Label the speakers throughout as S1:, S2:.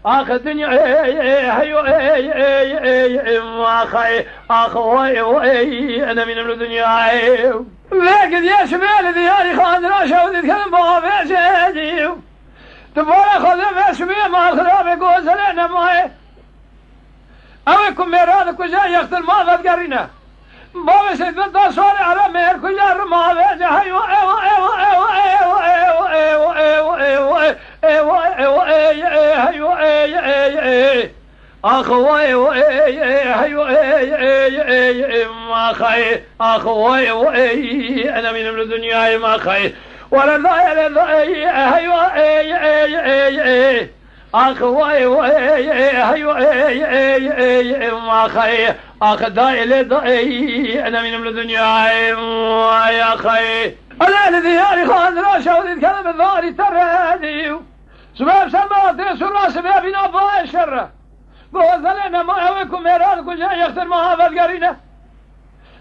S1: آخ الدنيا هيو أخي أخوي أنا من الدنيا لكن يا شمال دياري خان راشا وتتكلم بغافي سيدي تبغى خذ شمال ما الخلاف يقول سلينا معي أويكم ميرانك وجاي يختل ما ذكرنا بابا سيد الدار صاري على مير كل ما ذا هيو أخوي هيو ما خي أخوي أنا من الدنيا ما خي ولا لا هيو أخوي هيو ما خي أخداي لداي أنا من الدنيا يا خي أنا الذي ياري خان راشا وذكلم الظاري تراني سباب سماوات سرا سباب نابا الشر بوزلنا ما هوكم ميران كجا يختر ما هذا القرينة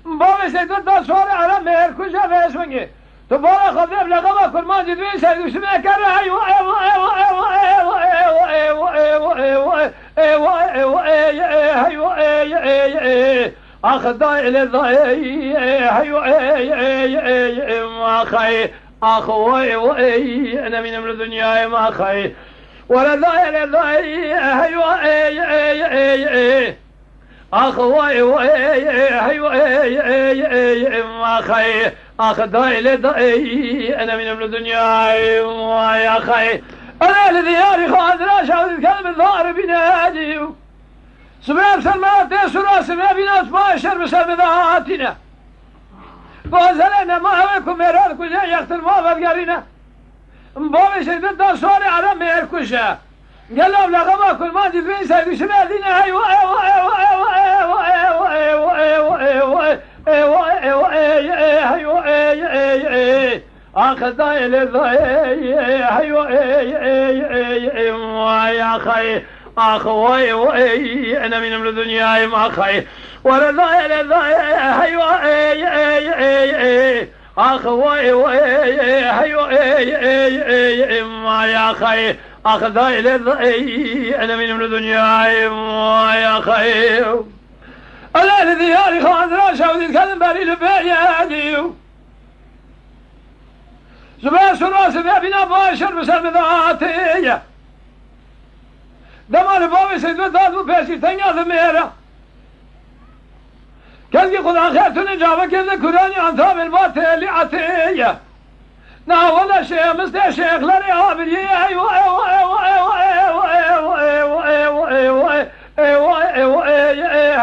S1: بابا سيدنا صوري على مير كجا فيسوني تبارك خذيب لغما كل ما جدوين سيد وسمع كره ايوه ايوه ايوه ايوه ايوه ايوه ايوه ايوه ايوه اخذ الى الضي ايوه ما خي اخوي انا من الدنيا ما خي ولا ضايع للضايع ايوه اخوي ايوه ما خي اخذ لضايع انا من الدنيا يا خي انا الذي ياري خالد راشا الكلب الظاهر بنادي سباب سلمات يسرى سباب ناس باشر بسبب ذاتنا وزلنا ما هوكم ميران كجا يختل ما بقرينا بابا سيد الدار صوري على مير كجا قال لهم لغما كل ما جدوين سيد شمال دينا ايوه ايوه ايوه ايوه ايوه ايوه ايوه ايوه ايوه اخذ الى الضيع ايوه يا خي اخوي انا من الدنيا ما خي ولا ضايع للضيع ايوه اخوي ايوه ما يا خي اخذ الى الضيع انا من الدنيا يا خي انا الذي ياري خان راشا وتتكلم بالي لبيادي زبان سراس بابنا باشر بسبب ذاتي دمان بابي سيد وداد وبيسي تنيا ذميرة كذي خدا خيرتون جابا كذا كراني عن ثاب الباطي اللي عتية نا ولا شيء مستي شيخ لري عابري ايوه ايوه ايوه ايوه ايوه ايوه ايوه ايوه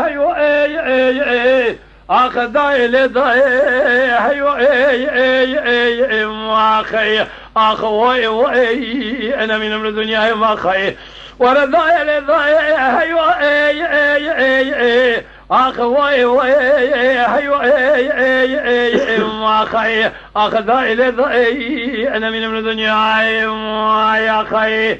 S1: ايوه ايوه اخذ الى ضيع ايوه ما خي اخوي انا من الدنيا ما خي ولا ضايع للضيع ايوه اخوي ايوه ما خي اخذ الى ضيع انا من الدنيا يا خي